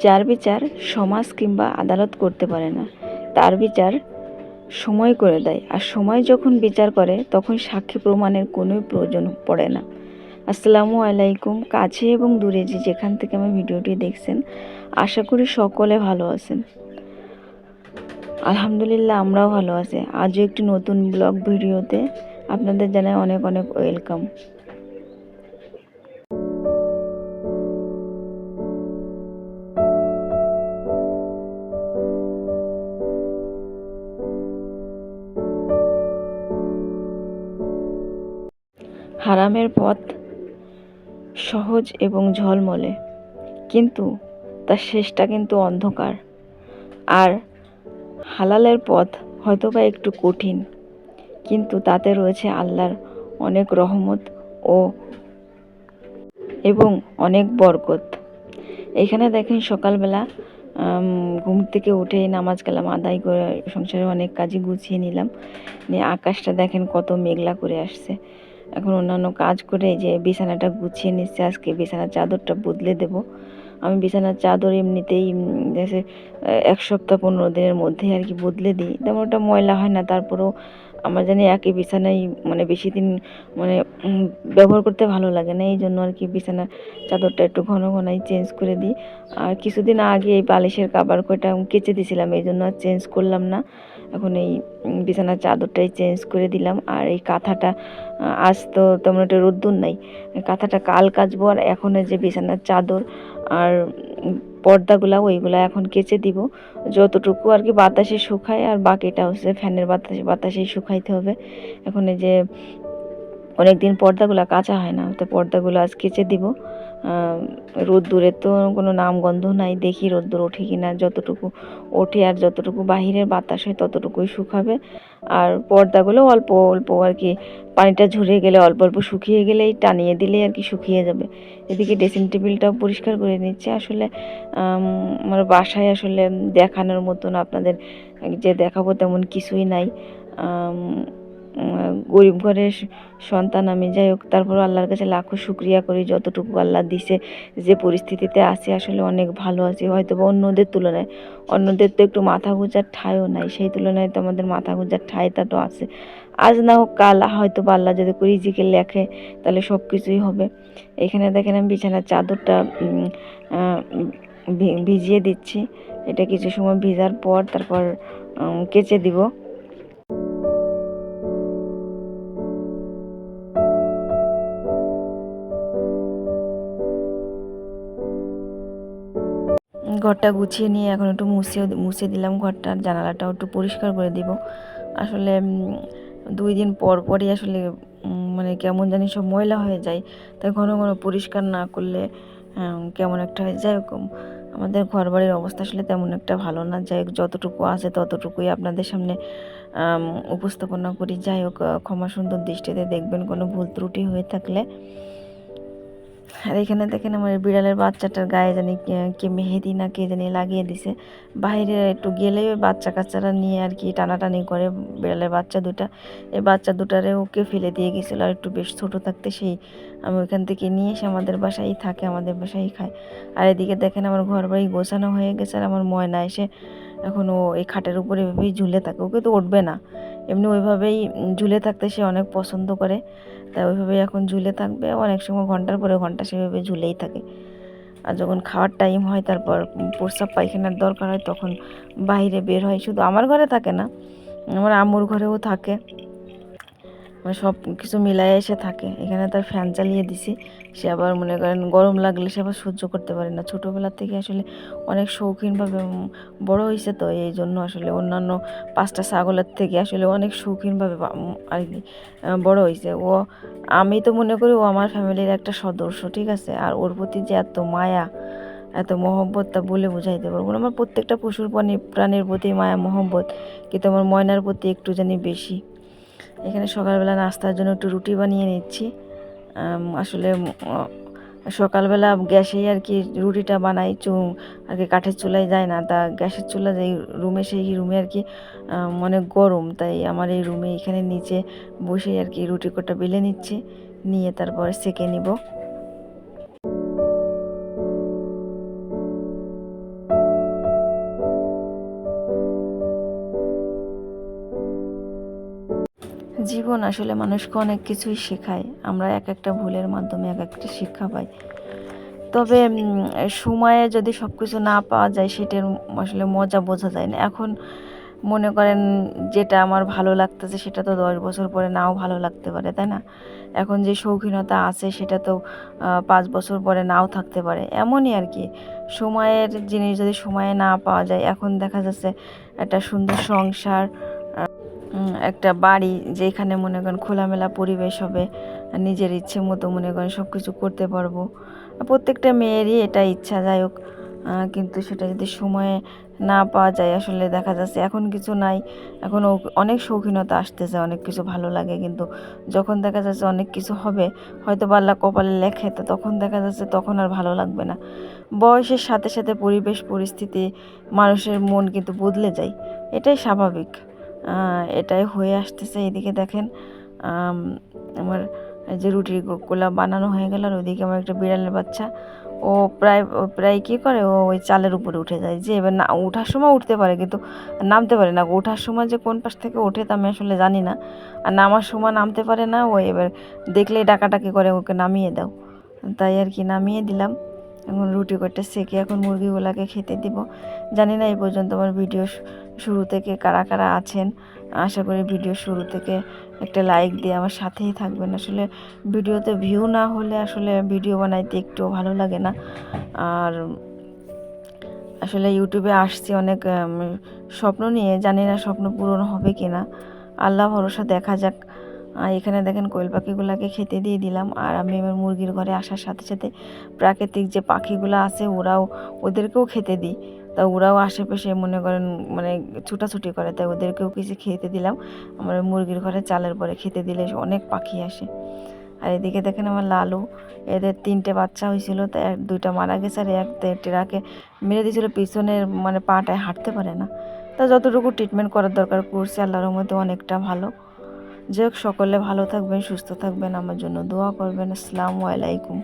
যার বিচার সমাজ কিংবা আদালত করতে পারে না, তার বিচার সময় করে দেয়। আর সময় যখন বিচার করে তখন সাক্ষী প্রমাণের কোনো প্রয়োজন পড়ে না। আসসালামু আলাইকুম। কাছে এবং দূরে যে যেখান থেকে আমার ভিডিওটি দেখছেন, আশা করি সকলে ভালো আছেন। আলহামদুলিল্লাহ, আমরাও ভালো আছি। আজও একটি নতুন ব্লগ ভিডিওতে আপনাদের জানাই অনেক অনেক ওয়েলকাম। হারামের পথ সহজ এবং ঝলমলে, কিন্তু তার শেষটা কিন্তু অন্ধকার। আর হালালের পথ হয়তোবা একটু কঠিন, কিন্তু তাতে রয়েছে আল্লাহর অনেক রহমত এবং অনেক বরকত। এখানে দেখেন সকালবেলা ঘুম থেকে উঠেই নামাজ কালাম আদায় করে সংসারে অনেক কাজই গুছিয়ে নিলাম। নিয়ে আকাশটা দেখেন কত মেঘলা করে আসছে। এখন অন্যান্য কাজ করে যে বিছানাটা গুছিয়ে নিচ্ছে। আজকে বিছানার চাদরটা বদলে দেব। আমি বিছানার চাদর এমনিতেই দেখে 1 সপ্তাহ 15 দিনের মধ্যে আর কি বদলে দিই, তেমন ওটা ময়লা হয় না। তারপরেও আমার জানি একই বিছানায় মানে বেশি দিন মানে ব্যবহার করতে ভালো লাগে না, এই জন্য আর কি বিছানার চাদরটা একটু ঘন ঘনাই চেঞ্জ করে দিই। আর কিছুদিন আগে এই বালিশের কাভার কয়টা কেচে দিয়েছিলাম, এই জন্য আর চেঞ্জ করলাম না। এখন এই বিছানার চাদরটাই চেঞ্জ করে দিলাম। আর এই কাঁথাটা আজ তো তেমন একটা রোদ্দুর নাই, কাঁথাটা কাল কাচবো। আর এখন যে বিছানার চাদর আর পর্দাগুলা ওইগুলা এখন কেচে দিব, যতটুকু আর কি বাতাসে শুকায়, আর বাকিটা হচ্ছে ফ্যানের বাতাসেই শুকাইতে হবে। এখন এই যে অনেকদিন পর্দাগুলো কাচা হয় না, তো পর্দাগুলো আজ কেচে দিব। রোদ্দুরের তো কোনো নামগন্ধ নাই, দেখি রোদ্দুর ওঠে কিনা। যতটুকু ওঠে আর যতটুকু বাহিরের বাতাস হয় ততটুকুই শুকাবে। আর পর্দাগুলো অল্প অল্প আর কি পানিটা ঝরে গেলে অল্প অল্প শুকিয়ে গেলেই টানিয়ে দিলেই আর কি শুকিয়ে যাবে। এদিকে ড্রেসিং টেবিলটাও পরিষ্কার করে নিচ্ছে। আসলে আমার বাসায় আসলে দেখানোর মতন আপনাদের যে দেখাবো তেমন কিছুই নাই। গরিব ঘরের সন্তান আমি, যাই হোক তারপর আল্লাহর কাছে লাখো শুক্রিয়া করি যতটুকু আল্লাহ দিছে। যে পরিস্থিতিতে আছি আসলে অনেক ভালো আছি, হয়তো বা অন্যদের তুলনায়। অন্যদের তো একটু মাথা গোঁজার ঠাঁইও নাই, সেই তুলনায় তো আমাদের মাথা গোঁজার ঠাঁইটা তো আছে। আজ না হোক কাল হয়তো বা আল্লাহ যদি রিজিকে লেখে তাহলে সব কিছুই হবে। এখানে দেখেন আমি বিছানার চাদরটা ভিজিয়ে দিচ্ছি। এটা কিছু সময় ভিজার পর তারপর কেচে দিব। ঘরটা গুছিয়ে নিয়ে এখন একটু মুছে দিলাম ঘরটার, জানালাটাও একটু পরিষ্কার করে দিব। আসলে 2 দিন পর পরই আসলে মানে কেমন জানি সব ময়লা হয়ে যায়, তাই ঘন ঘন পরিষ্কার না করলে কেমন একটা হয়ে যায়। এরকম আমাদের ঘর বাড়ির অবস্থা আসলে তেমন একটা ভালো না। যাই হোক যতটুকু আছে ততটুকুই আপনাদের সামনে উপস্থাপনা করি। যাই হোক ক্ষমা সুন্দর দৃষ্টিতে দেখবেন কোনো ভুল ত্রুটি হয়ে থাকলে। আর এখানে দেখেন আমার বিড়ালের বাচ্চাটার গায়ে জানি কে মেহেদি না কে জানি লাগিয়ে দিছে। বাইরে একটু গেলে ওই বাচ্চা কাচ্চারা নিয়ে আর কি টানাটানি করে। বিড়ালের বাচ্চা দুটা, এই বাচ্চা দুটারে ওকে ফেলে দিয়ে গেছিলো। আর একটু বেশ ছোটো থাকতে সেই আমি ওইখান থেকে নিয়ে এসে আমাদের বাসায় থাকে, আমাদের বাসায় খায়। আর এদিকে দেখেন আমার ঘর বাড়ি গোছানো হয়ে গেছে। আর আমার ময়না এসে এখন ও এই খাটের উপরে এভাবেই ঝুলে থাকে। ওকে তো উঠবে না, এমনি ওইভাবেই ঝুলে থাকতে সে অনেক পছন্দ করে, তাই ওইভাবেই এখন ঝুলে থাকবে। অনেক সময় ঘন্টার পরে ঘন্টা সেভাবে ঝুলেই থাকে। আর যখন খাওয়ার টাইম হয়, তারপর প্রস্রাব পায়খানার দরকার হয়, তখন বাইরে বের হয়। শুধু আমার ঘরে থাকে না, আমার আম্মুর ঘরেও থাকে, মানে সব কিছু মিলায় এসে থাকে। এখানে তার ফ্যান চালিয়ে দিছি। সে আবার মনে করেন গরম লাগলে সে আবার সহ্য করতে পারে না। ছোটোবেলা থেকে আসলে অনেক শৌখিনভাবে বড় হয়েছে, তো এই জন্য আসলে অন্যান্য 5টা ছাগলের থেকে আসলে অনেক শৌখিনভাবে আর কি বড় হয়েছে ও। আমি তো মনে করি ও আমার ফ্যামিলির একটা সদস্য, ঠিক আছে। আর ওর প্রতি যে এত মায়া এত মহব্বত তা বলে বোঝাইতে পারবো না। আমার প্রত্যেকটা পশুর প্রাণীর প্রতি মায়া মহব্বত, কিন্তু আমার ময়নার প্রতি একটু জানি বেশি। এখানে সকালবেলা নাস্তার জন্য একটু রুটি বানিয়ে নিচ্ছি। আসলে সকালবেলা গ্যাসেই আর কি রুটিটা বানাই, আর কি কাঠের চুলায় যায় না। তা গ্যাসের চুলা যেই রুমে, সেই রুমে আর কি অনেক গরম, তাই আমার এই রুমে এখানে নিচে বসেই আর কি রুটি কটা বেলে নিচ্ছি, নিয়ে তারপরে সেঁকে নিব। জীবন আসলে মানুষকে অনেক কিছুই শেখায়। আমরা এক একটা ভুলের মাধ্যমে এক একটা শিক্ষা পাই। তবে সময়ে যদি সব কিছু না পাওয়া যায় সেটার আসলে মজা বোঝা যায় না। এখন মনে করেন যেটা আমার ভালো লাগতেছে সেটা তো ১০ বছর পরে নাও ভালো লাগতে পারে, তাই না? এখন যে শৌখিনতা আছে সেটা তো ৫ বছর পরে নাও থাকতে পারে। এমনই আরকি। সময়ের জিনিস যদি সময়ে না পাওয়া যায়, এখন দেখা যাচ্ছে একটা সুন্দর সংসার, একটা বাড়ি যেখানে মনে করেন খোলামেলা পরিবেশ হবে, নিজের ইচ্ছে মতো মনে করেন সব কিছু করতে পারবো। প্রত্যেকটা মেয়েরই এটা ইচ্ছা, যাই হোক। কিন্তু সেটা যদি সময়ে না পাওয়া যায়, আসলে দেখা যাচ্ছে এখন কিছু নাই, এখন অনেক শৌখিনতা আসতেছে, অনেক কিছু ভালো লাগে, কিন্তু যখন দেখা যাচ্ছে অনেক কিছু হবে, হয়তো বা আল্লাহ কপালে লেখে, তো তখন দেখা যাচ্ছে তখন আর ভালো লাগবে না। বয়সের সাথে সাথে পরিবেশ পরিস্থিতি, মানুষের মন কিন্তু বদলে যায়, এটাই স্বাভাবিক। এটাই হয়ে আসতেছে। এদিকে দেখেন, আম আমার এই যে রুটিগুলা বানানো হয়ে গেল, আর ওইদিকে আমার একটা বিড়ালের বাচ্চা, ও প্রায় কী করে, ও ওই চালের উপরে উঠে যায়, যে এবার না ওঠার সময় উঠতে পারে কিন্তু নামতে পারে না। ওঠার সময় যে কোন পাশ থেকে ওঠে তা আমি আসলে জানি না, আর নামার সময় নামতে পারে না। ও এবার দেখলেই ডাকাডাকি করে, ওকে নামিয়ে দাও। তাই আর কি নামিয়ে দিলাম। এখন রুটি কয়টা সেঁকে এখন মুরগিগুলাকে খেতে দিব। জানি না এই পর্যন্ত আমার ভিডিও শুরু থেকে কারা কারা আছেন। আশা করি ভিডিও শুরু থেকে একটা লাইক দিয়ে আমার সাথেই থাকবেন। আসলে ভিডিওতে ভিউ না হলে আসলে ভিডিও বানাইতে একটুও ভালো লাগে না। আর আসলে ইউটিউবে আসছি অনেক স্বপ্ন নিয়ে, জানি না স্বপ্ন পূরণ হবে কি না, আল্লাহ ভরসা, দেখা যাক। এখানে দেখেন কোয়েল পাখিগুলোকে খেতে দিয়ে দিলাম, আর আমি আমার মুরগির ঘরে আসার সাথে সাথে প্রাকৃতিক যে পাখিগুলো আছে ওদেরকেও খেতে দিই। তা ওরাও আশেপাশে মনে করেন মানে ছুটাছুটি করে, তাই ওদেরকেও কিছু খেতে দিলাম। আমার মুরগির ঘরে চালের পরে খেতে দিলে অনেক পাখি আসে। আর এদিকে দেখেন আমার লালু, এদের ৩টে বাচ্চা হয়েছিল, তাই ২টা মারা গেছে, আর টেরাকে মেরে দিয়েছিল, পিছনের মানে পাটায় হাঁটতে পারে না। তা যতটুকু ট্রিটমেন্ট করার দরকার করছে, আল্লাহর রহমতে অনেকটা ভালো। যাই হোক, সকলে ভালো থাকবেন, সুস্থ থাকবেন, আমার জন্য দোয়া করবেন। আসসালামু আলাইকুম।